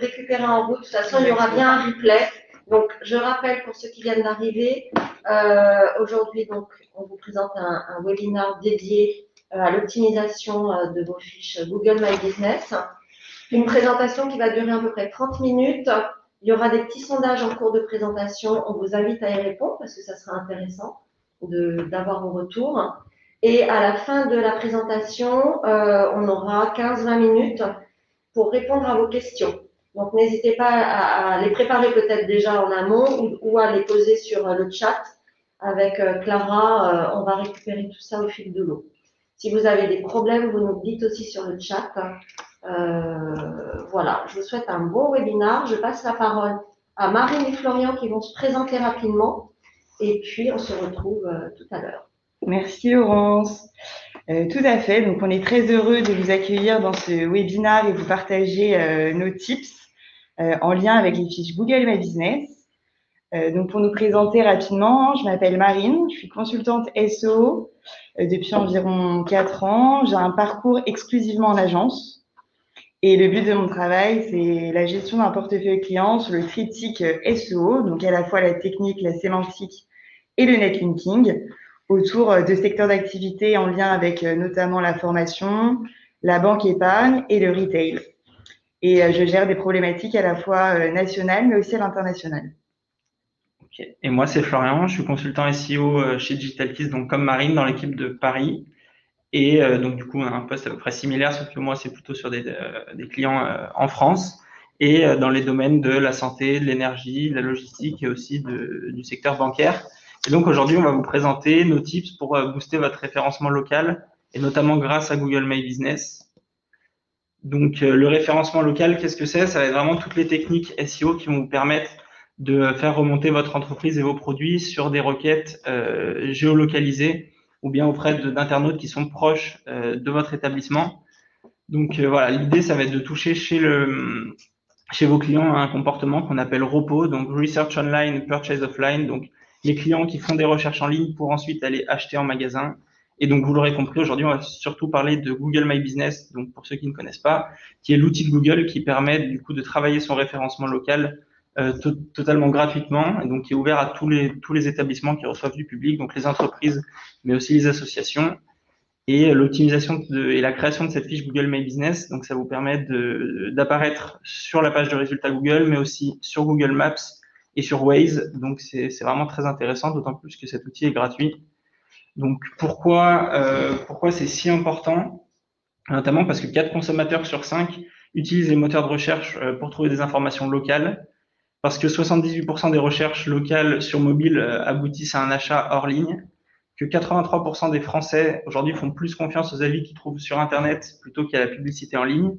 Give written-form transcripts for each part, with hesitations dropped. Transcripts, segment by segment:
récupérer en route. De toute façon, il y aura bien un replay. Donc, je rappelle pour ceux qui viennent d'arriver, aujourd'hui, donc, on vous présente un webinaire dédié à l'optimisation de vos fiches Google My Business. Une présentation qui va durer à peu près 30 minutes. Il y aura des petits sondages en cours de présentation. On vous invite à y répondre parce que ça sera intéressant d'avoir vos retours. Et à la fin de la présentation, on aura 15-20 minutes pour répondre à vos questions. Donc, n'hésitez pas à les préparer peut-être déjà en amont ou à les poser sur le chat. Avec Clara, on va récupérer tout ça au fil de l'eau. Si vous avez des problèmes, vous nous dites aussi sur le chat. Voilà, je vous souhaite un bon webinaire. Je passe la parole à Marine et Florian qui vont se présenter rapidement. Et puis, on se retrouve tout à l'heure. Merci Laurence. Tout à fait. Donc, on est très heureux de vous accueillir dans ce webinaire et vous partager nos tips en lien avec les fiches Google My Business. Donc, pour nous présenter rapidement, je m'appelle Marine, je suis consultante SEO depuis environ 4 ans. J'ai un parcours exclusivement en agence. Et le but de mon travail, c'est la gestion d'un portefeuille client sur le triptyque SEO, donc à la fois la technique, la sémantique et le netlinking, autour de secteurs d'activité en lien avec notamment la formation, la banque épargne et le retail. Et je gère des problématiques à la fois nationales, mais aussi à l'international. Okay. Et moi, c'est Florian, je suis consultant SEO chez DigitalKiss, donc comme Marine, dans l'équipe de Paris. Et donc, du coup, un poste à peu près similaire, sauf que moi, c'est plutôt sur des clients en France et dans les domaines de la santé, de l'énergie, de la logistique et aussi du secteur bancaire. Et donc, aujourd'hui, on va vous présenter nos tips pour booster votre référencement local et notamment grâce à Google My Business. Donc, le référencement local, qu'est-ce que c'est? Ça va être vraiment toutes les techniques SEO qui vont vous permettre de faire remonter votre entreprise et vos produits sur des requêtes géolocalisées ou bien auprès d'internautes qui sont proches de votre établissement. Donc voilà, l'idée, ça va être de toucher chez vos clients un comportement qu'on appelle ROPO, donc Research Online, Purchase Offline, donc les clients qui font des recherches en ligne pour ensuite aller acheter en magasin. Et donc, vous l'aurez compris, aujourd'hui, on va surtout parler de Google My Business, donc pour ceux qui ne connaissent pas, qui est l'outil de Google qui permet du coup de travailler son référencement local totalement gratuitement, et donc qui est ouvert à tous les établissements qui reçoivent du public, donc les entreprises, mais aussi les associations. Et l'optimisation et la création de cette fiche Google My Business, donc ça vous permet d'apparaître sur la page de résultats Google, mais aussi sur Google Maps et sur Waze. Donc c'est vraiment très intéressant, d'autant plus que cet outil est gratuit. Donc pourquoi c'est si important? Notamment parce que 4 consommateurs sur 5 utilisent les moteurs de recherche pour trouver des informations locales, parce que 78% des recherches locales sur mobile aboutissent à un achat hors ligne, que 83% des Français aujourd'hui font plus confiance aux avis qu'ils trouvent sur Internet plutôt qu'à la publicité en ligne,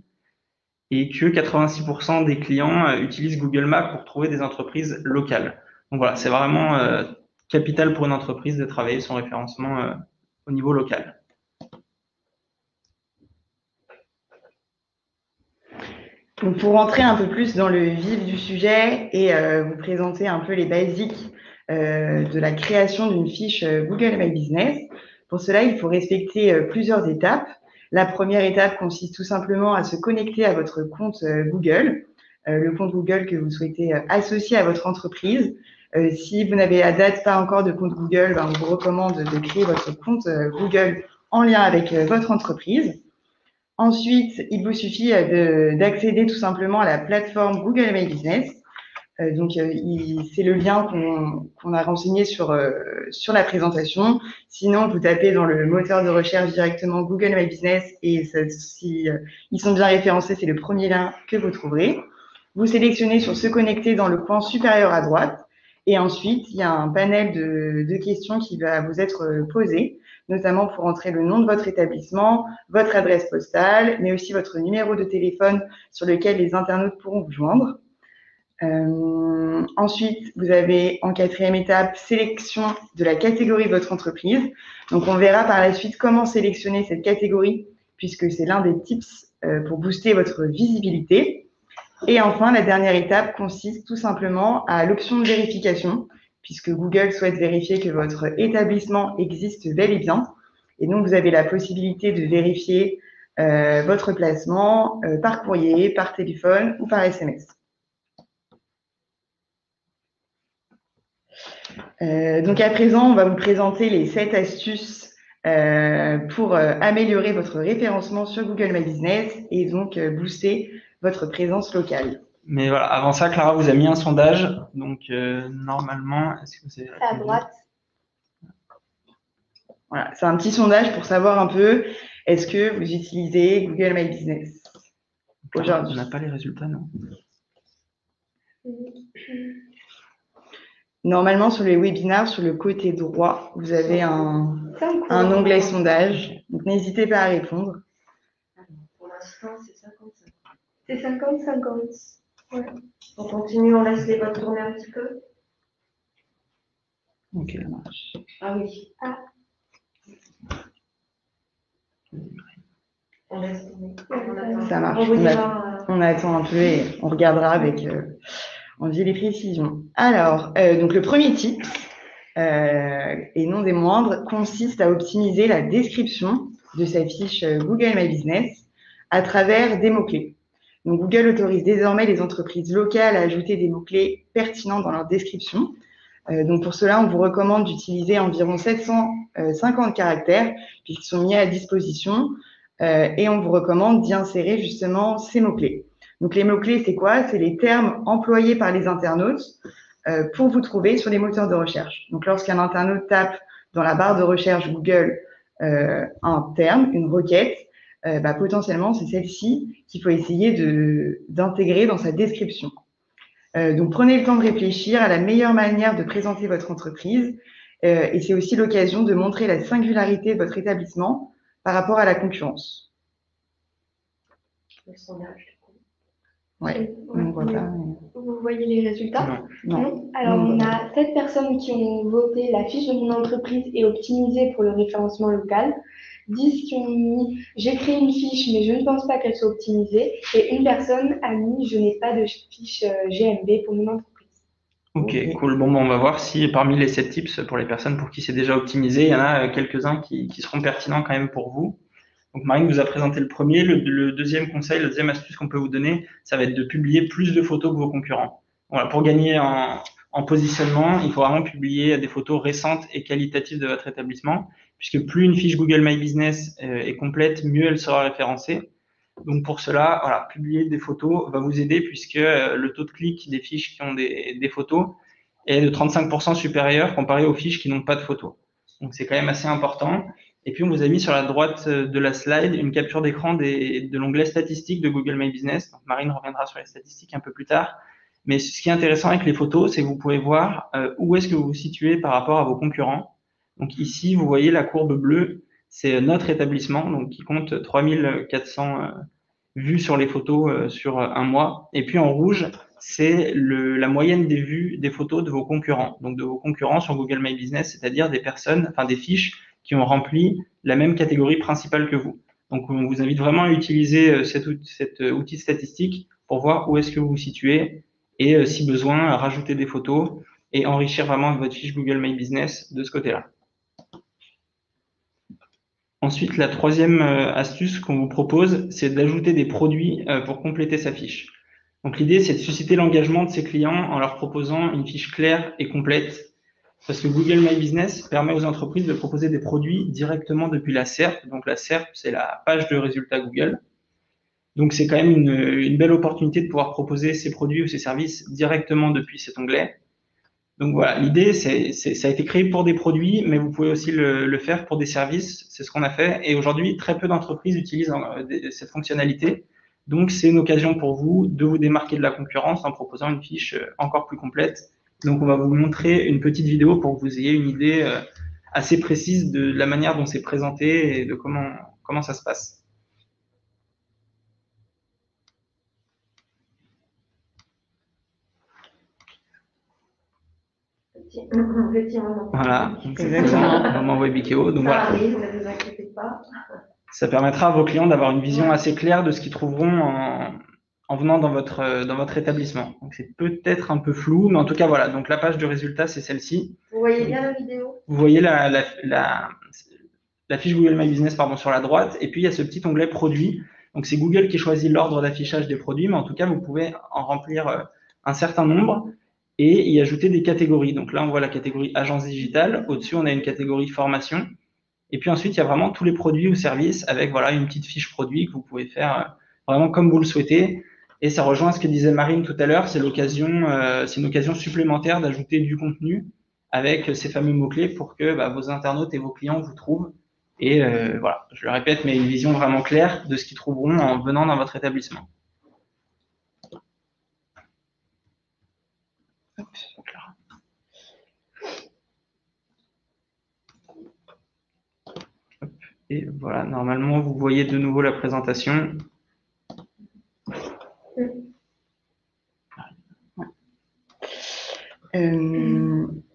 et que 86% des clients utilisent Google Maps pour trouver des entreprises locales. Donc voilà, c'est vraiment capital pour une entreprise de travailler son référencement au niveau local. Donc pour rentrer un peu plus dans le vif du sujet et vous présenter un peu les basiques de la création d'une fiche Google My Business, pour cela, il faut respecter plusieurs étapes. La première étape consiste tout simplement à se connecter à votre compte Google, le compte Google que vous souhaitez associer à votre entreprise. Si vous n'avez à date pas encore de compte Google, on vous recommande de créer votre compte Google en lien avec votre entreprise. Ensuite, il vous suffit d'accéder tout simplement à la plateforme Google My Business. Donc, c'est le lien qu'on a renseigné sur la présentation. Sinon, vous tapez dans le moteur de recherche directement Google My Business et si ils sont bien référencés, c'est le premier lien que vous trouverez. Vous sélectionnez sur se connecter dans le coin supérieur à droite. Et ensuite, il y a un panel de questions qui va vous être posé, notamment pour entrer le nom de votre établissement, votre adresse postale, mais aussi votre numéro de téléphone sur lequel les internautes pourront vous joindre. Ensuite, vous avez en quatrième étape sélection de la catégorie de votre entreprise. Donc, on verra par la suite comment sélectionner cette catégorie puisque c'est l'un des tips pour booster votre visibilité. Et enfin, la dernière étape consiste tout simplement à l'option de vérification puisque Google souhaite vérifier que votre établissement existe bel et bien. Et donc, vous avez la possibilité de vérifier votre placement par courrier, par téléphone ou par SMS. Donc à présent, on va vous présenter les 7 astuces pour améliorer votre référencement sur Google My Business et donc booster votre présence locale. Mais voilà, avant ça, Clara vous a mis un sondage. Donc normalement, est-ce que vous avez À droite. Voilà, c'est un petit sondage pour savoir un peu, est-ce que vous utilisez Google My Business aujourd'hui? On n'a pas les résultats, non? Normalement, sur les webinaires, sur le côté droit, vous avez un onglet sondage. Donc, n'hésitez pas à répondre. Pour l'instant, c'est 55. C'est 50-50. Ouais. On continue, on laisse les votes tourner un petit peu. Ok, ça marche. Ah oui. Ah. On laisse tourner. Ça marche. On vous dira, On attend un peu et on regardera avec envie les précisions. Alors, donc le premier tip, et non des moindres, consiste à optimiser la description de sa fiche Google My Business à travers des mots-clés. Donc, Google autorise désormais les entreprises locales à ajouter des mots-clés pertinents dans leur description. Donc, pour cela, on vous recommande d'utiliser environ 750 caractères puisqu'ils sont mis à disposition et on vous recommande d'y insérer justement ces mots-clés. Donc, les mots-clés, c'est quoi? C'est les termes employés par les internautes pour vous trouver sur les moteurs de recherche. Donc, lorsqu'un internaute tape dans la barre de recherche Google un terme, une requête, potentiellement, c'est celle-ci qu'il faut essayer d'intégrer dans sa description. Donc, prenez le temps de réfléchir à la meilleure manière de présenter votre entreprise et c'est aussi l'occasion de montrer la singularité de votre établissement par rapport à la concurrence. le sondage. Ouais, on voit pas. Vous voyez les résultats? Non. Alors, Non. on a 7 personnes qui ont voté la fiche de mon entreprise est optimisée pour le référencement local. 10 qui ont mis j'ai créé une fiche, mais je ne pense pas qu'elle soit optimisée. Et une personne a mis je n'ai pas de fiche GMB pour mon entreprise. Ok, cool. Bon, on va voir si parmi les 7 tips pour les personnes pour qui c'est déjà optimisé, il y en a quelques-uns qui seront pertinents quand même pour vous. Donc Marine vous a présenté le premier. Le deuxième conseil, la deuxième astuce qu'on peut vous donner, ça va être de publier plus de photos que vos concurrents. Voilà, pour gagner en positionnement, il faut vraiment publier des photos récentes et qualitatives de votre établissement, puisque plus une fiche Google My Business est complète, mieux elle sera référencée. Donc pour cela, voilà, publier des photos va vous aider puisque le taux de clic des fiches qui ont des photos est de 35% supérieur comparé aux fiches qui n'ont pas de photos. Donc c'est quand même assez important. Et puis on vous a mis sur la droite de la slide une capture d'écran de l'onglet statistiques de Google My Business. Donc Marine reviendra sur les statistiques un peu plus tard. Mais ce qui est intéressant avec les photos, c'est que vous pouvez voir où est-ce que vous vous situez par rapport à vos concurrents. Donc ici, vous voyez la courbe bleue, c'est notre établissement, donc qui compte 3400 vues sur les photos sur un mois. Et puis en rouge, c'est la moyenne des vues des photos de vos concurrents. Donc de vos concurrents sur Google My Business, c'est-à-dire des personnes, enfin des fiches qui ont rempli la même catégorie principale que vous. Donc on vous invite vraiment à utiliser cet outil statistique pour voir où est-ce que vous vous situez et si besoin, rajouter des photos et enrichir vraiment votre fiche Google My Business de ce côté-là. Ensuite, la troisième astuce qu'on vous propose, c'est d'ajouter des produits pour compléter sa fiche. Donc l'idée, c'est de susciter l'engagement de ses clients en leur proposant une fiche claire et complète. Parce que Google My Business permet aux entreprises de proposer des produits directement depuis la SERP. Donc la SERP, c'est la page de résultats Google. Donc c'est quand même une belle opportunité de pouvoir proposer ces produits ou ces services directement depuis cet onglet. Donc voilà, l'idée, ça a été créé pour des produits, mais vous pouvez aussi le faire pour des services. C'est ce qu'on a fait. Et aujourd'hui, très peu d'entreprises utilisent cette fonctionnalité. Donc c'est une occasion pour vous de vous démarquer de la concurrence en proposant une fiche encore plus complète. Donc on va vous montrer une petite vidéo pour que vous ayez une idée assez précise de la manière dont c'est présenté et de comment ça se passe. Petit moment. Voilà, exactement, moment Webikeo. Donc ça voilà. arrive, ne vous inquiétez pas. Ça permettra à vos clients d'avoir une vision assez claire de ce qu'ils trouveront en venant dans votre établissement. Donc c'est peut-être un peu flou, mais en tout cas voilà. Donc la page de résultats, c'est celle-ci. Vous voyez bien la vidéo? Vous voyez la fiche Google My Business pardon, sur la droite, et puis il y a ce petit onglet produits. Donc c'est Google qui choisit l'ordre d'affichage des produits, mais en tout cas, vous pouvez en remplir un certain nombre et y ajouter des catégories. Donc là, on voit la catégorie agence digitale. Au-dessus, on a une catégorie formation. Et puis ensuite, il y a vraiment tous les produits ou services avec voilà une petite fiche produit que vous pouvez faire vraiment comme vous le souhaitez. Et ça rejoint ce que disait Marine tout à l'heure, c'est une occasion supplémentaire d'ajouter du contenu avec ces fameux mots-clés pour que vos internautes et vos clients vous trouvent. Et voilà, je le répète, mais une vision vraiment claire de ce qu'ils trouveront en venant dans votre établissement. Hop, et voilà, normalement, vous voyez de nouveau la présentation.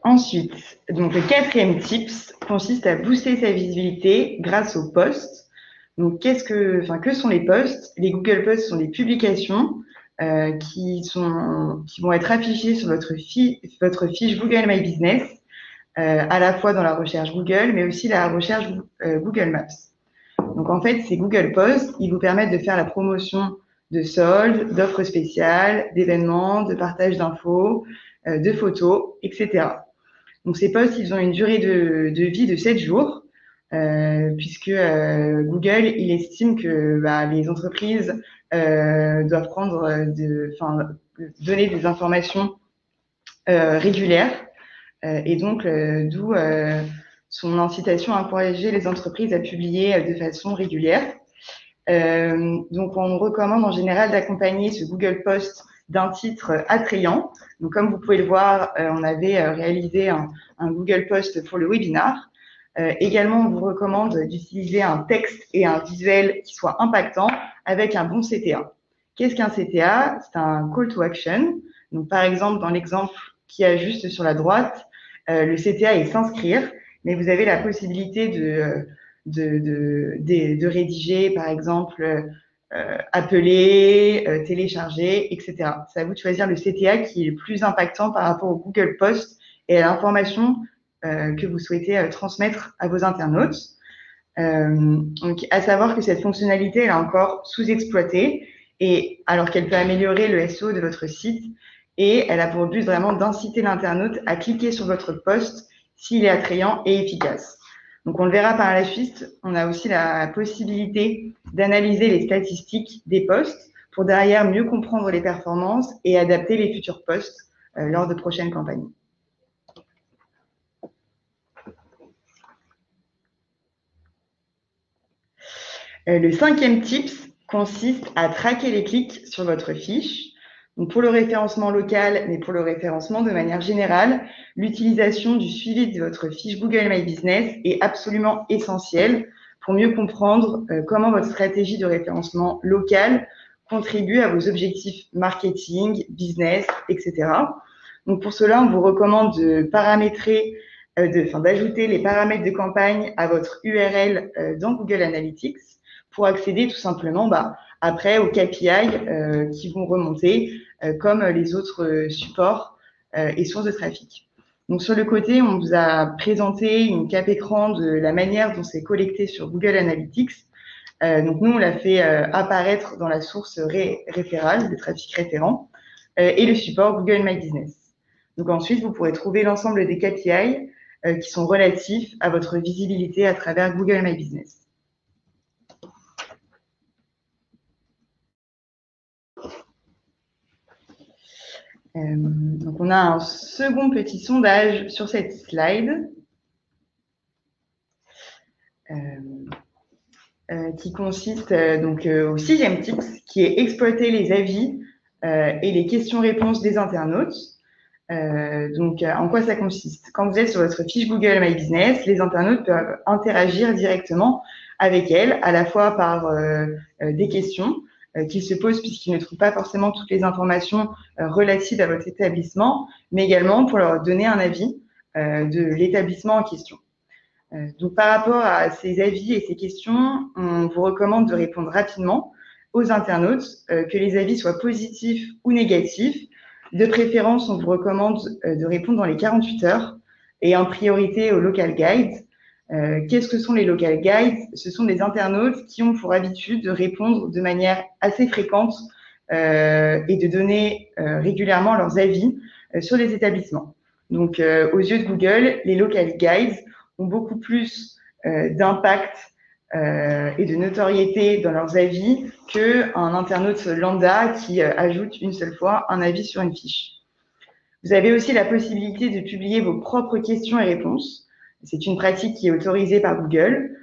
Ensuite, donc le 4e tips consiste à booster sa visibilité grâce aux posts. Donc, que sont les posts? Les Google Posts sont des publications qui vont être affichées sur votre fiche Google My Business, à la fois dans la recherche Google, mais aussi la recherche Google Maps. Donc, en fait, ces Google Posts, ils vous permettent de faire la promotion de soldes, d'offres spéciales, d'événements, de partage d'infos, de photos, etc. Donc, ces posts, ils ont une durée de vie de 7 jours, puisque Google, il estime que les entreprises doivent donner des informations régulières, et donc d'où son incitation à encourager les entreprises à publier de façon régulière. Donc, on recommande en général d'accompagner ce Google Post d'un titre attrayant. Donc, comme vous pouvez le voir, on avait réalisé un Google Post pour le webinar. Également, on vous recommande d'utiliser un texte et un visuel qui soit impactant avec un bon CTA. Qu'est-ce qu'un CTA? C'est un call to action. Donc, par exemple, dans l'exemple qui est juste sur la droite, le CTA est s'inscrire, mais vous avez la possibilité de rédiger, par exemple, appeler, télécharger, etc. C'est à vous de choisir le CTA qui est le plus impactant par rapport au Google Post et à l'information que vous souhaitez transmettre à vos internautes. Donc, à savoir que cette fonctionnalité elle est encore sous-exploitée, et alors qu'elle peut améliorer le SEO de votre site, et elle a pour but vraiment d'inciter l'internaute à cliquer sur votre post s'il est attrayant et efficace. Donc, on le verra par la suite, on a aussi la possibilité d'analyser les statistiques des posts pour derrière mieux comprendre les performances et adapter les futurs posts lors de prochaines campagnes. Le 5e tips consiste à traquer les clics sur votre fiche. Donc, pour le référencement local, mais pour le référencement de manière générale, l'utilisation du suivi de votre fiche Google My Business est absolument essentielle pour mieux comprendre comment votre stratégie de référencement local contribue à vos objectifs marketing, business, etc. Donc, pour cela, on vous recommande de paramétrer, d'ajouter les paramètres de campagne à votre URL dans Google Analytics pour accéder tout simplement après aux KPI qui vont remonter comme les autres supports et sources de trafic. Donc, sur le côté, on vous a présenté une cap écran de la manière dont c'est collecté sur Google Analytics. Donc, nous, on l'a fait apparaître dans la source référale, le trafic référent, et le support Google My Business. Donc, ensuite, vous pourrez trouver l'ensemble des KPI qui sont relatifs à votre visibilité à travers Google My Business. Donc, on a un second petit sondage sur cette slide qui consiste donc au 6e tips, qui est exploiter les avis et les questions-réponses des internautes. Donc, en quoi ça consiste? Quand vous êtes sur votre fiche Google My Business, les internautes peuvent interagir directement avec elle, à la fois par des questions qu'ils se posent puisqu'ils ne trouvent pas forcément toutes les informations relatives à votre établissement, mais également pour leur donner un avis de l'établissement en question. Donc, par rapport à ces avis et ces questions, on vous recommande de répondre rapidement aux internautes, que les avis soient positifs ou négatifs. De préférence, on vous recommande de répondre dans les 48 heures et en priorité au local guide. Qu'est-ce que sont les local guides? Ce sont des internautes qui ont pour habitude de répondre de manière assez fréquente et de donner régulièrement leurs avis sur les établissements. Donc, aux yeux de Google, les local guides ont beaucoup plus d'impact et de notoriété dans leurs avis qu'un internaute lambda qui ajoute une seule fois un avis sur une fiche. Vous avez aussi la possibilité de publier vos propres questions et réponses. C'est une pratique qui est autorisée par Google.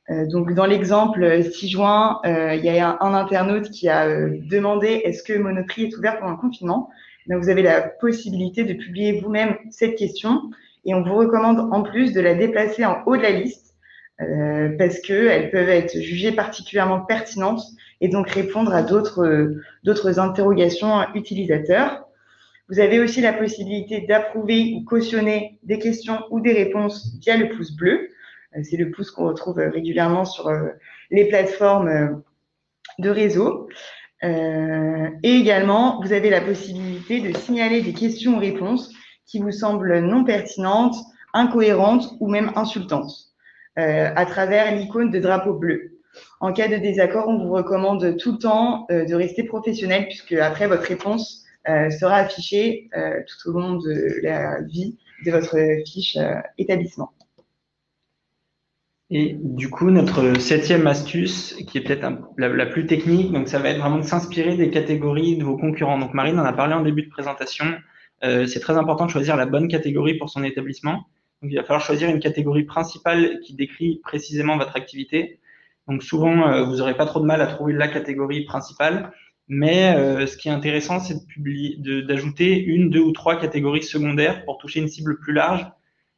Donc, dans l'exemple 6 juin, il y a un internaute qui a demandé est-ce que Monoprix est ouvert pendant le confinement. Donc, vous avez la possibilité de publier vous-même cette question et on vous recommande en plus de la déplacer en haut de la liste parce qu'elles peuvent être jugées particulièrement pertinentes et donc répondre à d'autres interrogations utilisateurs. Vous avez aussi la possibilité d'approuver ou cautionner des questions ou des réponses via le pouce bleu. C'est le pouce qu'on retrouve régulièrement sur les plateformes de réseau. Et également, vous avez la possibilité de signaler des questions ou réponses qui vous semblent non pertinentes, incohérentes ou même insultantes à travers l'icône de drapeau bleu. En cas de désaccord, on vous recommande tout le temps de rester professionnel puisque après votre réponse sera affichée tout au long de la vie de votre fiche établissement. Et du coup, notre 7e astuce, qui est peut-être la plus technique, donc ça va être vraiment de s'inspirer des catégories de vos concurrents. Donc Marine en a parlé en début de présentation. C'est très important de choisir la bonne catégorie pour son établissement. Donc il va falloir choisir une catégorie principale qui décrit précisément votre activité. Donc souvent, vous n'aurez pas trop de mal à trouver la catégorie principale. Mais ce qui est intéressant, c'est d'ajouter 1, 2 ou 3 catégories secondaires pour toucher une cible plus large.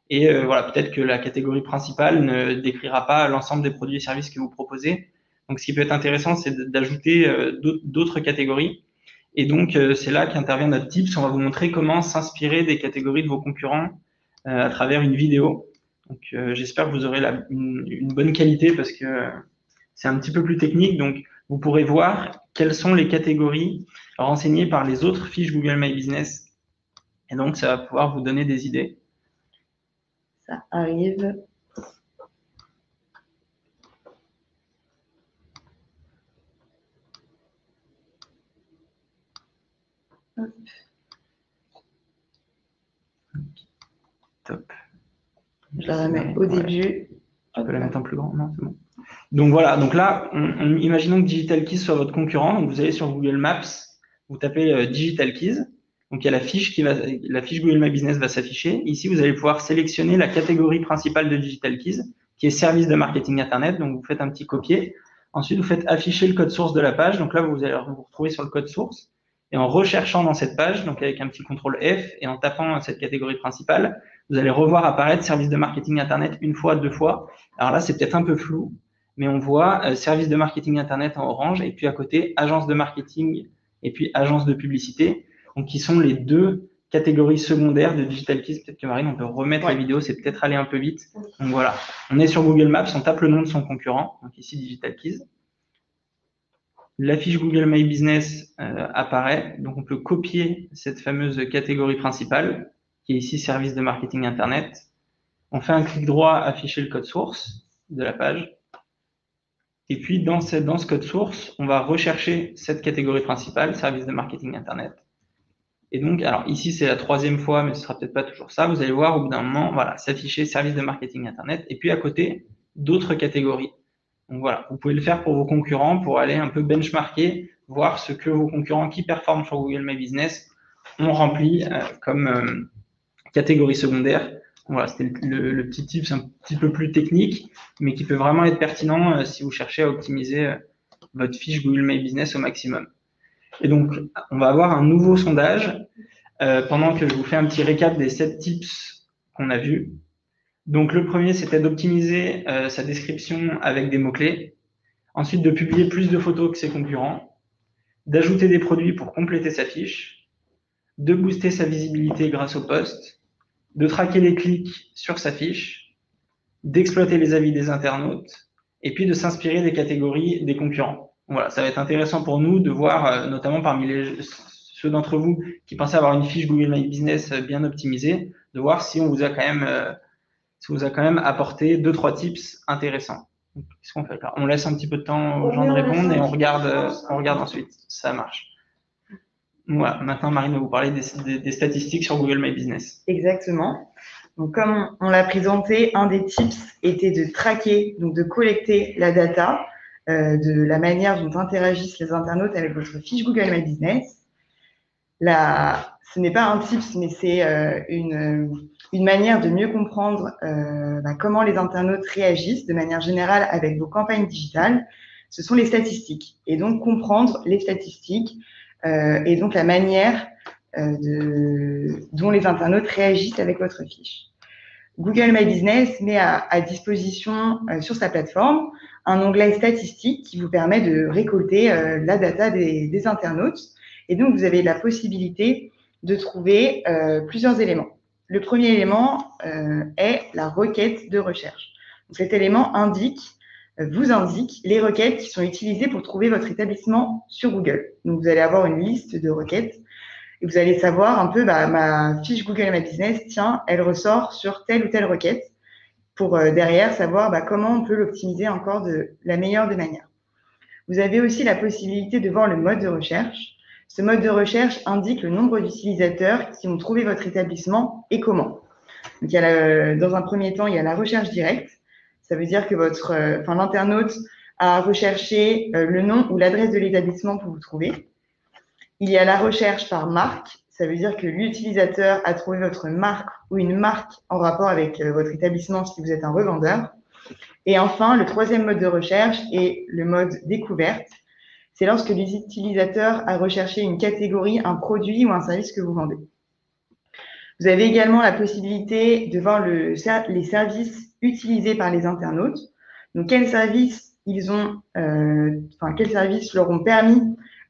Et voilà, peut-être que la catégorie principale ne décrira pas l'ensemble des produits et services que vous proposez. Donc, ce qui peut être intéressant, c'est d'ajouter d'autres catégories. Et donc, c'est là qu'intervient notre tips. On va vous montrer comment s'inspirer des catégories de vos concurrents à travers une vidéo. Donc, j'espère que vous aurez une bonne qualité parce que c'est un petit peu plus technique. Donc, vous pourrez voir quelles sont les catégories renseignées par les autres fiches Google My Business. Et donc, ça va pouvoir vous donner des idées. Ça arrive. Hop. Top. Je la remets au début. Tu peux la mettre en plus grand? Non, c'est bon. Donc voilà, donc là, imaginons que Digital Keys soit votre concurrent. Donc vous allez sur Google Maps, vous tapez Digital Keys. Donc il y a la fiche Google My Business va s'afficher. Ici, vous allez pouvoir sélectionner la catégorie principale de Digital Keys, qui est service de marketing Internet. Donc vous faites un petit copier. Ensuite, vous faites afficher le code source de la page. Donc là, vous allez vous retrouver sur le code source. Et en recherchant dans cette page, donc avec un petit CTRL F et en tapant cette catégorie principale, vous allez revoir apparaître service de marketing Internet 1 fois, 2 fois. Alors là, c'est peut-être un peu flou, mais on voit service de marketing Internet en orange et puis à côté, agence de marketing et puis agence de publicité. Donc, qui sont les 2 catégories secondaires de Digital Keys. Peut-être que Marine, on peut remettre la vidéo, c'est peut-être aller un peu vite. Donc voilà, on est sur Google Maps, on tape le nom de son concurrent, donc ici Digital Keys. La fiche Google My Business apparaît, donc on peut copier cette fameuse catégorie principale, qui est ici service de marketing Internet. On fait un clic droit, afficher le code source de la page. Et puis dans ce code source, on va rechercher cette catégorie principale, service de marketing Internet. Et donc, alors ici, c'est la 3e fois, mais ce sera peut-être pas toujours ça. Vous allez voir au bout d'un moment, voilà, s'afficher service de marketing Internet. Et puis à côté, d'autres catégories. Donc voilà, vous pouvez le faire pour vos concurrents, pour aller un peu benchmarker, voir ce que vos concurrents qui performent sur Google My Business ont rempli comme catégorie secondaire. Voilà, c'était le petit tip, c'est un petit peu plus technique, mais qui peut vraiment être pertinent si vous cherchez à optimiser votre fiche Google My Business au maximum. Et donc, on va avoir un nouveau sondage pendant que je vous fais un petit récap des 7 tips qu'on a vus. Donc, le premier, c'était d'optimiser sa description avec des mots-clés. Ensuite, de publier plus de photos que ses concurrents. D'ajouter des produits pour compléter sa fiche. De booster sa visibilité grâce au post. De traquer les clics sur sa fiche. D'exploiter les avis des internautes. Et puis, de s'inspirer des catégories des concurrents. Voilà, ça va être intéressant pour nous de voir, notamment parmi ceux d'entre vous qui pensaient avoir une fiche Google My Business bien optimisée, de voir si on vous a quand même ça vous a quand même apporté 2-3 tips intéressants. Qu'est-ce qu'on fait là? On laisse un petit peu de temps aux gens de répondre et on regarde ensuite. Ça marche. Voilà, maintenant Marine va vous parler des statistiques sur Google My Business. Exactement. Donc, comme on l'a présenté, un des tips était de traquer, donc de collecter la data de la manière dont interagissent les internautes avec votre fiche Google My Business. Ce n'est pas un tips, mais c'est une manière de mieux comprendre comment les internautes réagissent de manière générale avec vos campagnes digitales. Ce sont les statistiques. Et donc, comprendre les statistiques et donc la manière dont les internautes réagissent avec votre fiche. Google My Business met à disposition sur sa plateforme un onglet statistiques qui vous permet de récolter la data des internautes. Et donc, vous avez la possibilité de trouver plusieurs éléments. Le premier élément est la requête de recherche. Donc, cet élément vous indique les requêtes qui sont utilisées pour trouver votre établissement sur Google. Donc, vous allez avoir une liste de requêtes et vous allez savoir un peu, ma fiche Google My Business, tiens, elle ressort sur telle ou telle requête pour derrière savoir comment on peut l'optimiser encore de la meilleure des manières. Vous avez aussi la possibilité de voir le mode de recherche. Ce mode de recherche indique le nombre d'utilisateurs qui ont trouvé votre établissement et comment. Donc, dans un premier temps, il y a la recherche directe. Ça veut dire que l'internaute a recherché le nom ou l'adresse de l'établissement pour vous trouver. Il y a la recherche par marque. Ça veut dire que l'utilisateur a trouvé votre marque ou une marque en rapport avec votre établissement si vous êtes un revendeur. Et enfin, le troisième mode de recherche est le mode découverte. C'est lorsque l'utilisateur a recherché une catégorie, un produit ou un service que vous vendez. Vous avez également la possibilité de voir les services utilisés par les internautes. Donc, quels services quels services leur ont permis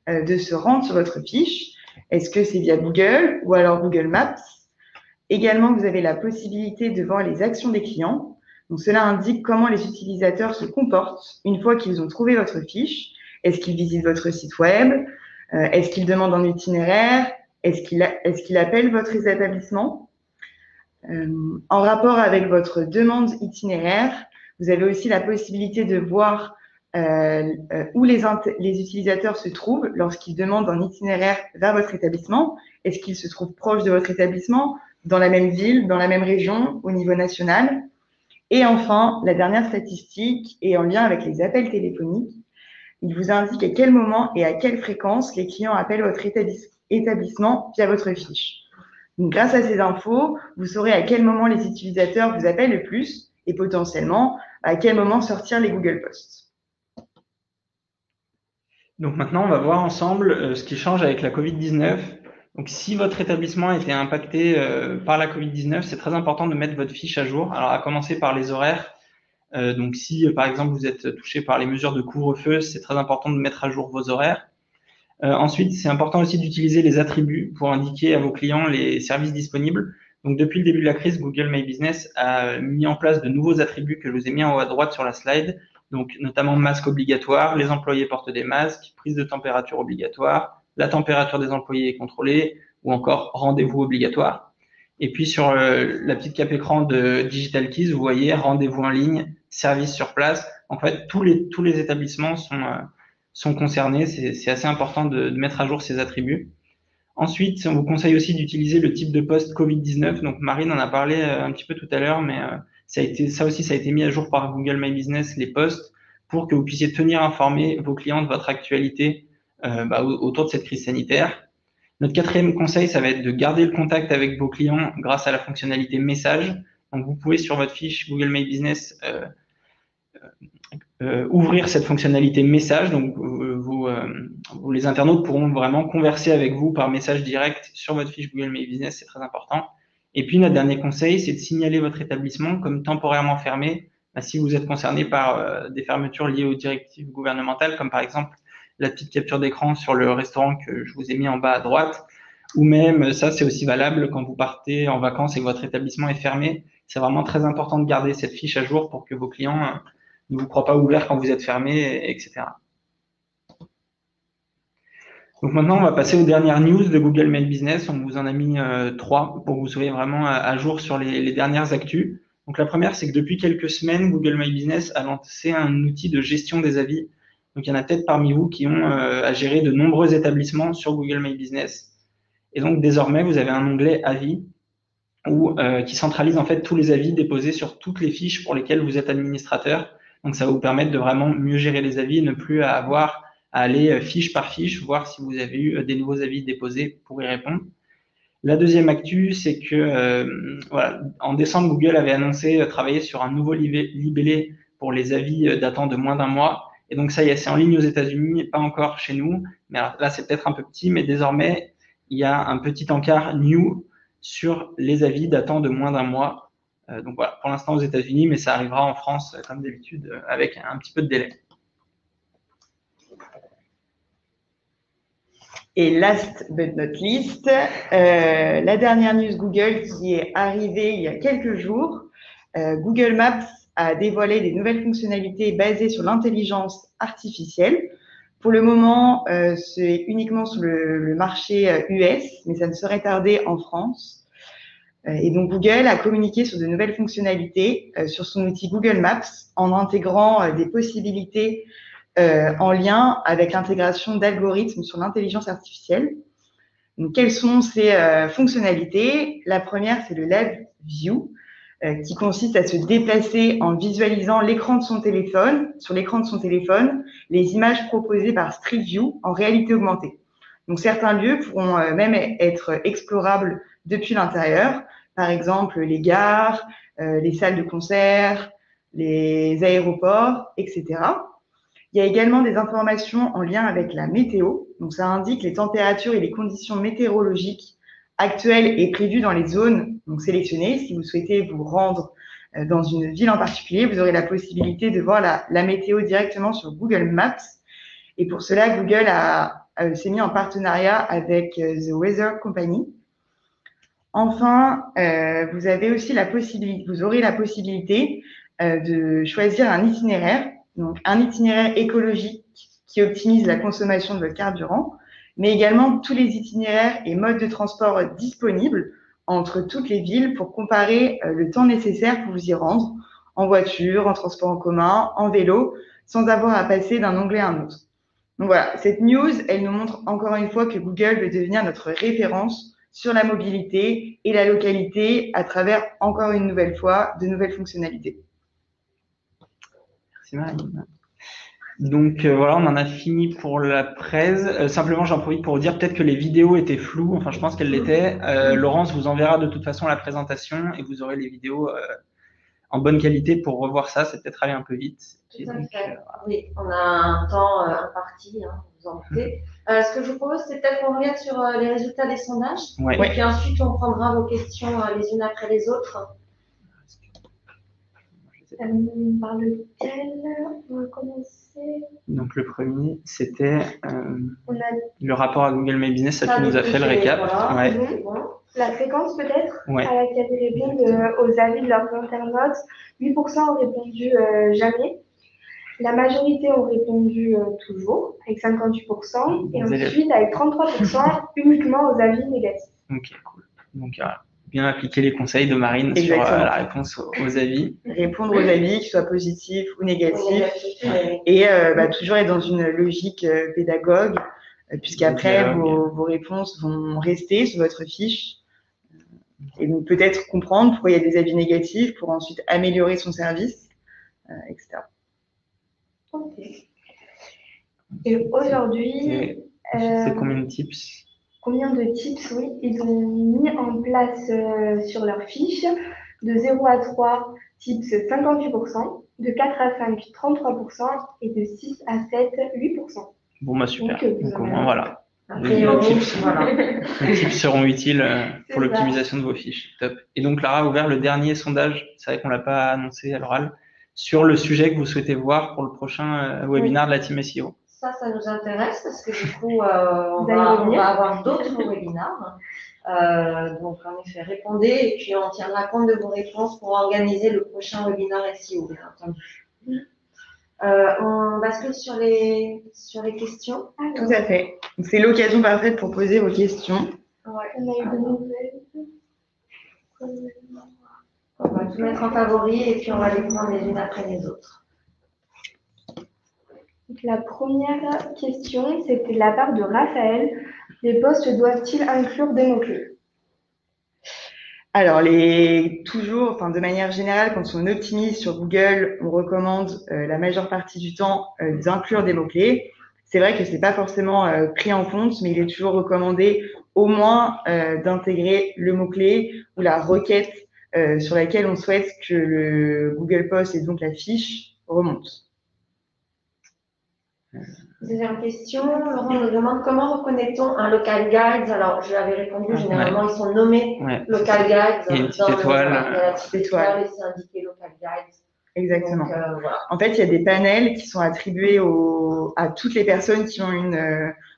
de se rendre sur votre fiche. Est-ce que c'est via Google ou alors Google Maps? Également, vous avez la possibilité de voir les actions des clients. Donc, cela indique comment les utilisateurs se comportent une fois qu'ils ont trouvé votre fiche. Est-ce qu'ils visitent votre site web? Est-ce qu'ils demandent un itinéraire? Est-ce qu'ils appellent votre établissement? En rapport avec votre demande itinéraire, vous avez aussi la possibilité de voir où les utilisateurs se trouvent lorsqu'ils demandent un itinéraire vers votre établissement. Est-ce qu'ils se trouvent proches de votre établissement, dans la même ville, dans la même région, au niveau national? Et enfin, la dernière statistique est en lien avec les appels téléphoniques. Il vous indique à quel moment et à quelle fréquence les clients appellent votre établissement via votre fiche. Donc, grâce à ces infos, vous saurez à quel moment les utilisateurs vous appellent le plus et potentiellement à quel moment sortir les Google Posts. Donc maintenant, on va voir ensemble ce qui change avec la Covid-19. Donc si votre établissement a été impacté par la Covid-19, c'est très important de mettre votre fiche à jour. Alors à commencer par les horaires. Donc si par exemple vous êtes touché par les mesures de couvre-feu, c'est très important de mettre à jour vos horaires. Ensuite, c'est important aussi d'utiliser les attributs pour indiquer à vos clients les services disponibles. Donc depuis le début de la crise, Google My Business a mis en place de nouveaux attributs que je vous ai mis en haut à droite sur la slide. Donc notamment masque obligatoire, les employés portent des masques, prise de température obligatoire, la température des employés est contrôlée, ou encore rendez-vous obligatoire. Et puis sur la petite cape écran de Digital Keys, vous voyez rendez-vous en ligne, service sur place. En fait, tous les établissements sont concernés. C'est assez important de mettre à jour ces attributs. Ensuite, on vous conseille aussi d'utiliser le type de poste Covid-19. Donc Marine en a parlé un petit peu tout à l'heure, mais ça a été mis à jour par Google My Business, les posts, pour que vous puissiez tenir informés vos clients de votre actualité autour de cette crise sanitaire. Notre quatrième conseil, ça va être de garder le contact avec vos clients grâce à la fonctionnalité message. Donc vous pouvez sur votre fiche Google My Business ouvrir cette fonctionnalité message. Donc les internautes pourront vraiment converser avec vous par message direct sur votre fiche Google My Business, c'est très important. Et puis notre dernier conseil, c'est de signaler votre établissement comme temporairement fermé si vous êtes concerné par des fermetures liées aux directives gouvernementales, comme par exemple la petite capture d'écran sur le restaurant que je vous ai mis en bas à droite, ou même ça c'est aussi valable quand vous partez en vacances et que votre établissement est fermé. C'est vraiment très important de garder cette fiche à jour pour que vos clients ne vous croient pas ouvert quand vous êtes fermé, etc. Donc maintenant, on va passer aux dernières news de Google My Business. On vous en a mis 3 pour que vous soyez vraiment à jour sur les dernières actus. Donc la première, c'est que depuis quelques semaines, Google My Business a lancé un outil de gestion des avis. Donc il y en a peut-être parmi vous qui ont à gérer de nombreux établissements sur Google My Business. Et donc désormais, vous avez un onglet avis qui centralise en fait tous les avis déposés sur toutes les fiches pour lesquelles vous êtes administrateur. Donc ça va vous permettre de vraiment mieux gérer les avis et ne plus avoir à aller fiche par fiche, voir si vous avez eu des nouveaux avis déposés pour y répondre. La deuxième actu, c'est que voilà, en décembre, Google avait annoncé travailler sur un nouveau libellé pour les avis datant de moins d'un mois. Et donc ça y est, c'est en ligne aux États-Unis, pas encore chez nous. Mais alors, là, c'est peut-être un peu petit, mais désormais, il y a un petit encart new sur les avis datant de moins d'un mois. Donc voilà, pour l'instant aux États-Unis, mais ça arrivera en France, comme d'habitude, avec un petit peu de délai. Et last but not least, la dernière news Google qui est arrivée il y a quelques jours, Google Maps a dévoilé des nouvelles fonctionnalités basées sur l'intelligence artificielle. Pour le moment, c'est uniquement sur le marché US, mais ça ne serait tardé en France. Et donc Google a communiqué sur de nouvelles fonctionnalités sur son outil Google Maps en intégrant des possibilités en lien avec l'intégration d'algorithmes sur l'intelligence artificielle. Donc, quelles sont ces fonctionnalités? La première, c'est le Live View, qui consiste à se déplacer en visualisant l'écran de son téléphone, sur l'écran de son téléphone, les images proposées par Street View en réalité augmentée. Donc, certains lieux pourront même être explorables depuis l'intérieur, par exemple les gares, les salles de concert, les aéroports, etc. Il y a également des informations en lien avec la météo. Donc, ça indique les températures et les conditions météorologiques actuelles et prévues dans les zones donc sélectionnées. Si vous souhaitez vous rendre dans une ville en particulier, vous aurez la possibilité de voir la météo directement sur Google Maps. Et pour cela, Google s'est mis en partenariat avec The Weather Company. Enfin, vous aurez la possibilité de choisir un itinéraire. Donc, un itinéraire écologique qui optimise la consommation de votre carburant, mais également tous les itinéraires et modes de transport disponibles entre toutes les villes pour comparer le temps nécessaire pour vous y rendre, en voiture, en transport en commun, en vélo, sans avoir à passer d'un onglet à un autre. Donc voilà, cette news, elle nous montre encore une fois que Google veut devenir notre référence sur la mobilité et la localité à travers, encore une nouvelle fois, de nouvelles fonctionnalités. Merci Marine. Donc voilà, on en a fini pour la presse. Simplement, j'en profite pour vous dire peut-être que les vidéos étaient floues. Enfin, je pense qu'elles l'étaient. Laurence vous enverra de toute façon la présentation et vous aurez les vidéos en bonne qualité pour revoir ça. C'est peut-être aller un peu vite. Tout à fait. Oui, on a un temps imparti, hein, vous en doutez. Ce que je vous propose, c'est peut-être qu'on revienne sur les résultats des sondages. Ouais. Et puis ensuite, on prendra vos questions les unes après les autres. Par lequel on va commencer? Donc le premier, c'était le rapport à Google My Business, ça tu nous as fait le récap. Voilà, ouais. Bon. La fréquence peut-être Ouais. à laquelle ils répondent aux avis de leurs internautes. 8% ont répondu jamais. La majorité ont répondu toujours, avec 58%. Et ensuite, avec 33%, uniquement aux avis négatifs. Ok, cool. Donc, bien appliquer les conseils de Marine sur la réponse aux avis. Répondre aux avis, qu'ils soient positifs ou négatifs. Et toujours être dans une logique pédagogue, puisqu'après, vos réponses vont rester sur votre fiche. Et donc, peut-être comprendre pourquoi il y a des avis négatifs pour ensuite améliorer son service, etc. Ok. Et aujourd'hui, c'est combien de tips? Combien de tips, oui, ils ont mis en place sur leur fiche. De 0 à 3, tips 58%, de 4 à 5, 33%, et de 6 à 7, 8%. Bon, bah super. Donc, au moins, voilà. Les tips seront utiles pour l'optimisation de vos fiches. Top. Et donc, Lara a ouvert le dernier sondage, c'est vrai qu'on ne l'a pas annoncé à l'oral, sur le sujet que vous souhaitez voir pour le prochain webinaire de la Team SEO. Ça nous intéresse parce que du coup, on va avoir d'autres webinaires. Donc, en effet, répondez et puis on tiendra compte de vos réponses pour organiser le prochain webinaire SEO, bien entendu. On bascule sur les questions. Tout à fait. C'est l'occasion parfaite pour poser vos questions. Ouais, on a eu de nouvelles. On va tout mettre en favori et puis on va les prendre les unes après les autres. Donc, la première question, c'était de la part de Raphaël. Les posts doivent-ils inclure des mots-clés? Alors, toujours, enfin, de manière générale, quand on optimise sur Google, on recommande la majeure partie du temps d'inclure des mots-clés. C'est vrai que c'est pas forcément pris en compte, mais il est toujours recommandé au moins d'intégrer le mot-clé ou la requête sur laquelle on souhaite que le Google Post et donc la fiche remonte. Deuxième question, Laurent nous demande comment reconnaît-on un local guide? Alors, je lui avais répondu, généralement, ils sont nommés local guides. Il y a une petite étoile. Il y a la petite étoile et c'est indiqué local guide. Exactement. Donc, voilà. En fait, il y a des panels qui sont attribués à toutes les personnes qui ont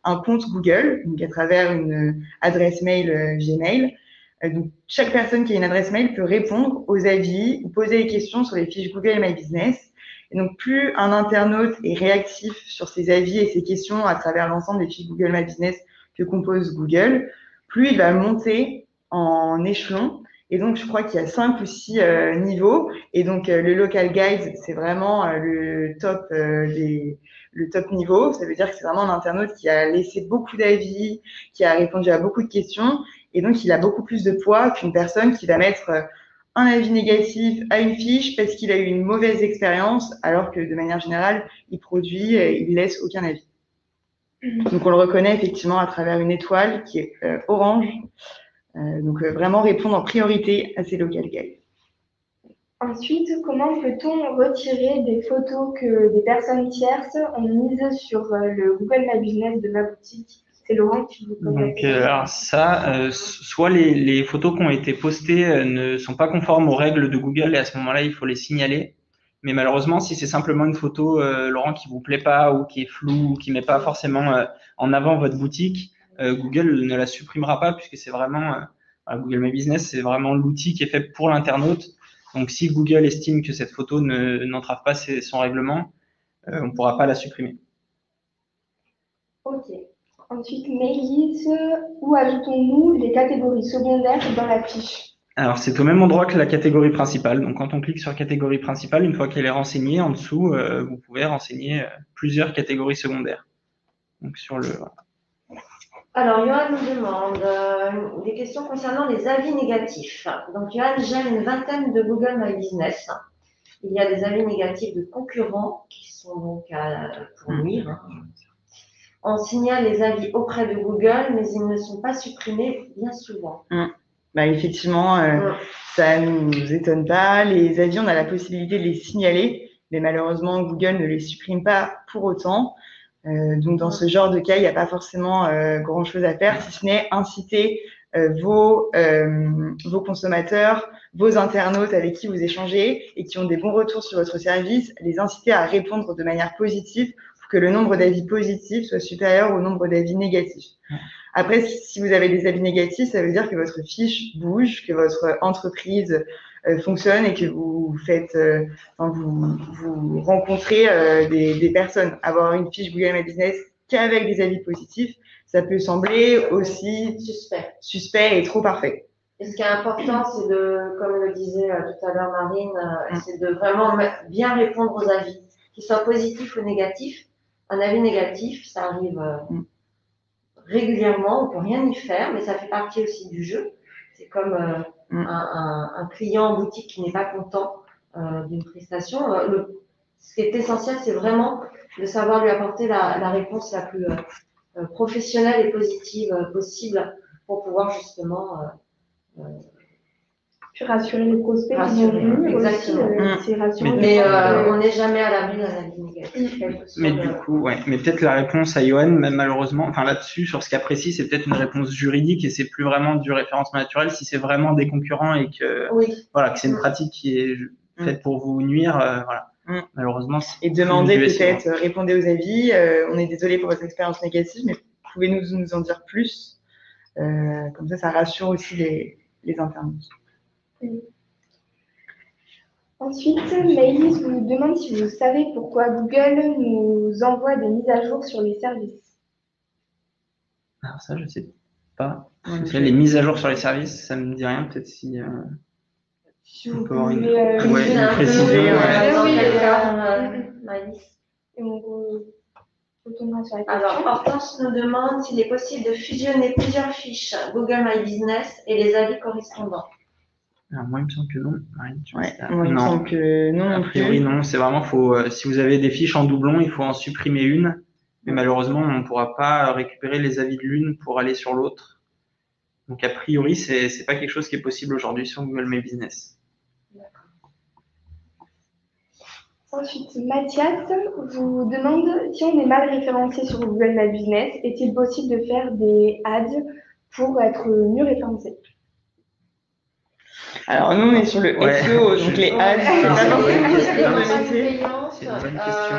un compte Google, donc à travers une adresse mail Gmail. Donc, chaque personne qui a une adresse mail peut répondre aux avis ou poser des questions sur les fiches Google My Business. Et donc, plus un internaute est réactif sur ses avis et ses questions à travers l'ensemble des fiches Google My Business que compose Google, plus il va monter en échelon. Et donc, je crois qu'il y a 5 ou 6 niveaux. Et donc, le local guide, c'est vraiment le top niveau. Ça veut dire que c'est vraiment un internaute qui a laissé beaucoup d'avis, qui a répondu à beaucoup de questions. Et donc, il a beaucoup plus de poids qu'une personne qui va mettre un avis négatif à une fiche parce qu'il a eu une mauvaise expérience, alors que de manière générale, il produit, il laisse aucun avis. Donc, on le reconnaît effectivement à travers une étoile qui est orange. Donc, vraiment répondre en priorité à ces local guides. Ensuite, comment peut-on retirer des photos que des personnes tierces ont mises sur le Google My Business de ma boutique? C'est Laurent qui vous pose la Donc, question. alors ça, soit les photos qui ont été postées ne sont pas conformes aux règles de Google et à ce moment-là, il faut les signaler. Mais malheureusement, si c'est simplement une photo, Laurent, qui vous plaît pas ou qui est floue ou qui met pas forcément en avant votre boutique, Google ne la supprimera pas puisque c'est vraiment Google My Business, c'est vraiment l'outil qui est fait pour l'internaute. Donc, si Google estime que cette photo n'entrave pas son règlement, on ne pourra pas la supprimer. Ok. Ensuite, Maëlys, où ajoutons-nous les catégories secondaires dans la fiche? Alors, c'est au même endroit que la catégorie principale. Donc, quand on clique sur catégorie principale, une fois qu'elle est renseignée, en dessous, vous pouvez renseigner plusieurs catégories secondaires. Donc, sur le... Alors, Johan nous demande des questions concernant les avis négatifs. Donc, Johan gère une vingtaine de Google My Business. Il y a des avis négatifs de concurrents qui sont donc pour nuire. On signale les avis auprès de Google, mais ils ne sont pas supprimés bien souvent. Bah, effectivement, ça nous étonne pas. Les avis, on a la possibilité de les signaler, mais malheureusement, Google ne les supprime pas pour autant. Donc, dans ce genre de cas, il n'y a pas forcément grand-chose à faire, si ce n'est inciter vos consommateurs, vos internautes avec qui vous échangez et qui ont des bons retours sur votre service, les inciter à répondre de manière positive pour que le nombre d'avis positifs soit supérieur au nombre d'avis négatifs. Après, si vous avez des avis négatifs, ça veut dire que votre fiche bouge, que votre entreprise fonctionne et que vous faites, vous rencontrez des personnes. Avoir une fiche Google My Business qu'avec des avis positifs, ça peut sembler aussi suspect et trop parfait. Et ce qui est important, c'est de, comme le disait tout à l'heure Marine, c'est de vraiment bien répondre aux avis, qu'ils soient positifs ou négatifs. Un avis négatif, ça arrive régulièrement, on peut rien y faire, mais ça fait partie aussi du jeu. C'est comme un client en boutique qui n'est pas content d'une prestation. Ce qui est essentiel, c'est vraiment de savoir lui apporter la réponse la plus professionnelle et positive possible pour pouvoir justement rassurer les prospects qui vont venir aussi. C'est rassurant. Mais on n'est jamais à l'abri d'un avis négatif. Mais du coup, mais peut-être la réponse à Johan, même malheureusement, enfin là-dessus, sur ce cas précis, c'est peut-être une réponse juridique et c'est plus vraiment du référencement naturel si c'est vraiment des concurrents et que voilà, que c'est une pratique qui est faite pour vous nuire, voilà. Malheureusement. Et demander peut-être, répondez aux avis. On est désolé pour votre expérience négative, mais pouvez-nous nous en dire plus? Comme ça rassure aussi les internautes. Ensuite, Maëlys vous demande si vous savez pourquoi Google nous envoie des mises à jour sur les services. Alors ça, je sais pas. Les mises à jour sur les services, ça me dit rien. Peut-être si Si vous On peut avoir une- pouvez ouais, C'est une un peu, précision, dans oui, quel oui, cadre, oui. Maëlys? Et on retournera sur la Alors, question. Hortense nous demande s'il est possible de fusionner plusieurs fiches Google My Business et les avis correspondants. Alors, moi, il me semble que non. Marine, tu vois Ouais, ça moi, il me Non. semble que non A non priori, plus. non. C'est vraiment, si vous avez des fiches en doublon, il faut en supprimer une. Mais malheureusement, on ne pourra pas récupérer les avis de l'une pour aller sur l'autre. Donc, a priori, c'est pas quelque chose qui est possible aujourd'hui sur Google My Business. Ensuite, Mathias vous demande si on est mal référencé sur Google My Business, est-il possible de faire des ads pour être mieux référencé? Alors nous on est sur le Ouais. SEO, donc les ads, c'est Alors, pas c'est forcément une notre bonne cœur de campagnes métier. payantes, C'est une bonne question.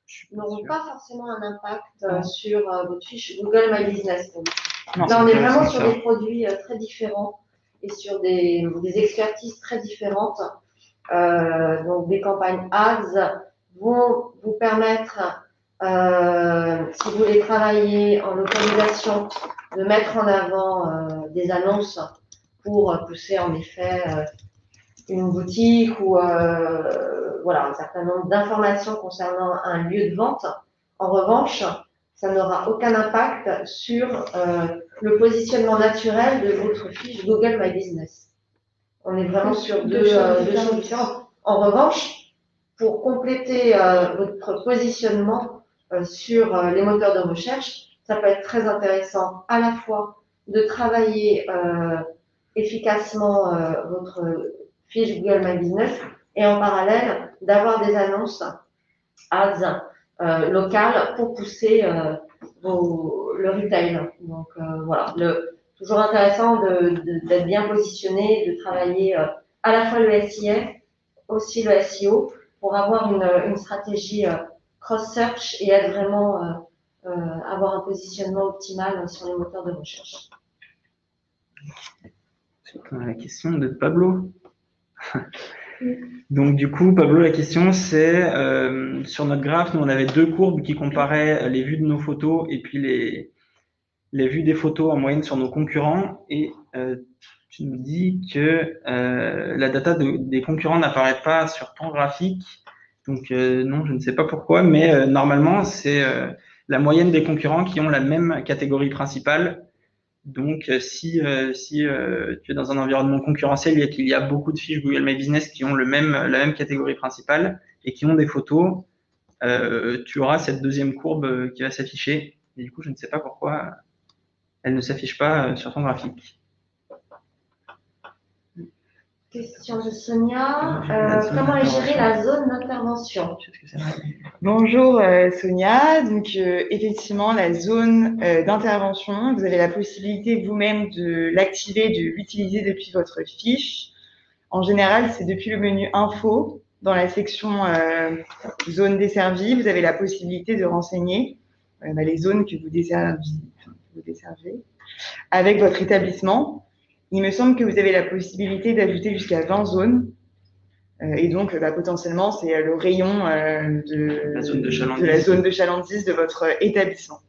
Je suis pas n'auront sûr. pas forcément un impact Non. sur votre fiche Google My Business. Non, Là, on c'est est vraiment intéressant, sur ça. des produits très différents et sur des expertises très différentes. Donc, des campagnes ads vont vous permettre, si vous voulez travailler en localisation, de mettre en avant des annonces pour pousser en effet une boutique ou voilà, un certain nombre d'informations concernant un lieu de vente. En revanche, ça n'aura aucun impact sur le positionnement naturel de votre fiche Google My Business. On est vraiment sur deux choses différentes. En revanche, pour compléter votre positionnement sur les moteurs de recherche, ça peut être très intéressant à la fois de travailler efficacement votre fiche Google My Business et en parallèle d'avoir des annonces ads locales pour pousser le retail. Donc voilà, toujours intéressant d'être bien positionné, de travailler à la fois le SIA, aussi le SEO, pour avoir une stratégie cross-search et être vraiment avoir un positionnement optimal sur les moteurs de recherche. On a la question de Pablo. Donc du coup, Pablo, la question c'est sur notre graphe, nous on avait deux courbes qui comparaient les vues de nos photos et puis les vues des photos en moyenne sur nos concurrents. Et tu nous dis que la data des concurrents n'apparaît pas sur ton graphique. Donc non, je ne sais pas pourquoi, mais normalement c'est la moyenne des concurrents qui ont la même catégorie principale. Donc, si tu es dans un environnement concurrentiel et qu'il y a beaucoup de fiches Google My Business qui ont la même catégorie principale et qui ont des photos, tu auras cette deuxième courbe qui va s'afficher. Et du coup, je ne sais pas pourquoi elle ne s'affiche pas sur ton graphique. Question de Sonia. Comment est gérée la zone d'intervention? Bonjour Sonia, donc effectivement la zone d'intervention, vous avez la possibilité vous-même de l'activer, de l'utiliser depuis votre fiche. En général, c'est depuis le menu info, dans la section zone desservie, vous avez la possibilité de renseigner les zones que vous desservez avec votre établissement. Il me semble que vous avez la possibilité d'ajouter jusqu'à 20 zones. Et donc, potentiellement, c'est le rayon de La zone de chalandise. de la zone de chalandise de votre établissement.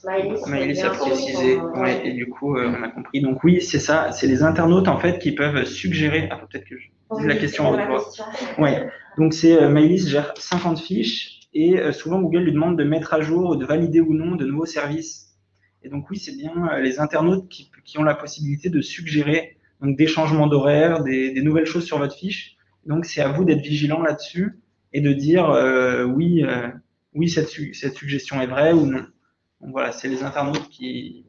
Maëlys a précisé, ouais, et du coup, on a compris. Donc oui, c'est ça, c'est les internautes en fait qui peuvent suggérer. Ah, peut-être que je dise la question en haute voix. Ouais. Donc c'est Maëlys gère 50 fiches et souvent Google lui demande de mettre à jour, de valider ou non de nouveaux services. Et donc oui, c'est bien les internautes qui ont la possibilité de suggérer donc des changements d'horaire, des nouvelles choses sur votre fiche. Donc c'est à vous d'être vigilant là-dessus et de dire oui, cette suggestion est vraie ou non. Donc voilà, c'est les internautes qui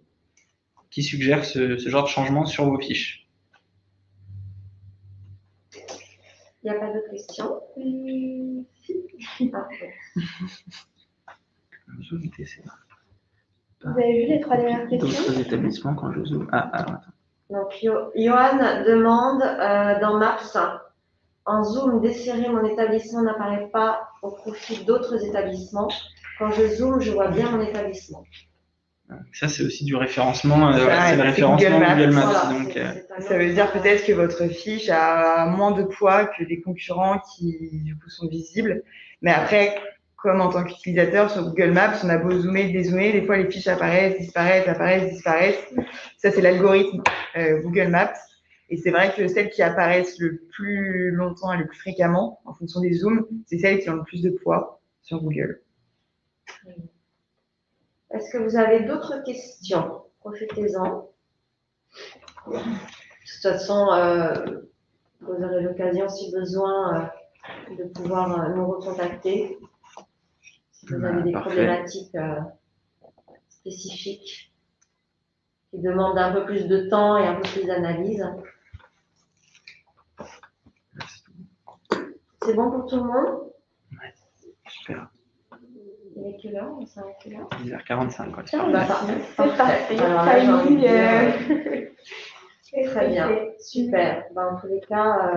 suggèrent ce genre de changement sur vos fiches. Il n'y a pas d'autres questions? Vous avez vu les trois dernières questions? D'autres établissements quand je zoome. Attends. Donc, Johan demande dans Maps, en zoom desserré, mon établissement n'apparaît pas au profit d'autres établissements. Quand je zoome, je vois bien mon établissement. Ça, c'est aussi du référencement. C'est le c'est référencement Google Maps. Voilà, donc, Ça veut dire peut-être que votre fiche a moins de poids que des concurrents qui, du coup, sont visibles. Mais après, comme en tant qu'utilisateur sur Google Maps, on a beau zoomer, dézoomer, des fois les fiches apparaissent, disparaissent, apparaissent, disparaissent. Ça, c'est l'algorithme Google Maps. Et c'est vrai que celles qui apparaissent le plus longtemps et le plus fréquemment, en fonction des zooms, c'est celles qui ont le plus de poids sur Google. Est-ce que vous avez d'autres questions? Profitez-en. De toute façon, vous aurez l'occasion, si besoin, de pouvoir nous recontacter si vous avez des Parfait. problématiques spécifiques qui demandent un peu plus de temps et un peu plus d'analyse. C'est bon pour tout le monde? Super. Il est quelle heure? On s'arrête quelle heure? 10h45. Quoi. Tiens, bah, parfait. C'est parfait. Alors là, j'ai envie de Timing, dire, très bien, super. En tous les cas,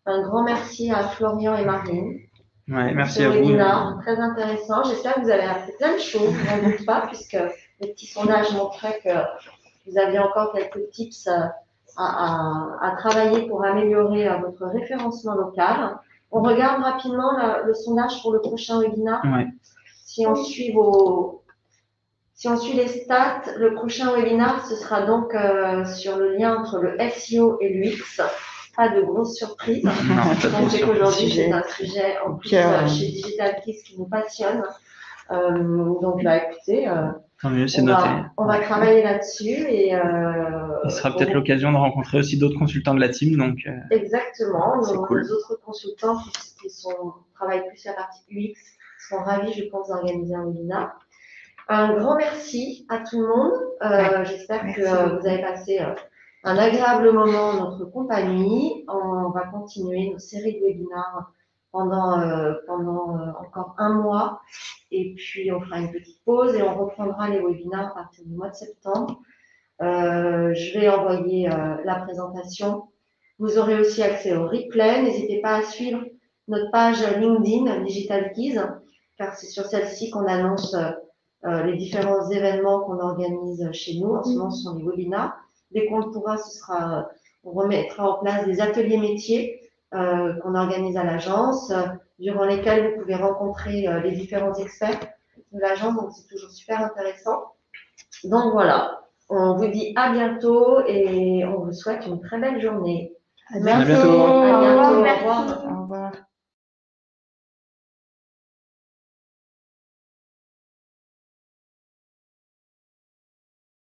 un grand merci à Florian et Marine. Ouais, merci Ce à vous. webinaire très intéressant. J'espère que vous avez appris plein de choses, je n'en doute pas, puisque les petits sondages montraient que vous aviez encore quelques tips à travailler pour améliorer votre référencement local. On regarde rapidement le sondage pour le prochain webinaire. Ouais. Si on suit les stats, le prochain webinaire, ce sera donc sur le lien entre le SEO et l'UX. Pas de grosses surprises. Non, pas de grosses surprises. Aujourd'hui, c'est un sujet en plus chez Digital Kiss qui nous passionne. Donc, écoutez, Tant mieux, c'est noté. On va travailler là-dessus et il sera peut-être l'occasion de rencontrer aussi d'autres consultants de la team, donc. Exactement. C'est cool. Nos autres consultants qui travaillent plus sur la partie UX seront ravis, je pense, d'organiser un webinaire. Un grand merci à tout le monde. J'espère que vous avez passé un agréable moment en notre compagnie. On va continuer nos séries de webinaires pendant encore un mois. Et puis, on fera une petite pause et on reprendra les webinaires à partir du mois de septembre. Je vais envoyer la présentation. Vous aurez aussi accès au replay. N'hésitez pas à suivre notre page LinkedIn Digital Keys, car c'est sur celle-ci qu'on annonce les différents événements qu'on organise chez nous. En ce moment, ce sont les webinaires. Dès qu'on le pourra, on remettra en place des ateliers métiers qu'on organise à l'agence, durant lesquels vous pouvez rencontrer les différents experts de l'agence. Donc, c'est toujours super intéressant. Donc, voilà. On vous dit à bientôt et on vous souhaite une très belle journée. À bientôt. À bientôt. Merci. Au revoir. Au revoir.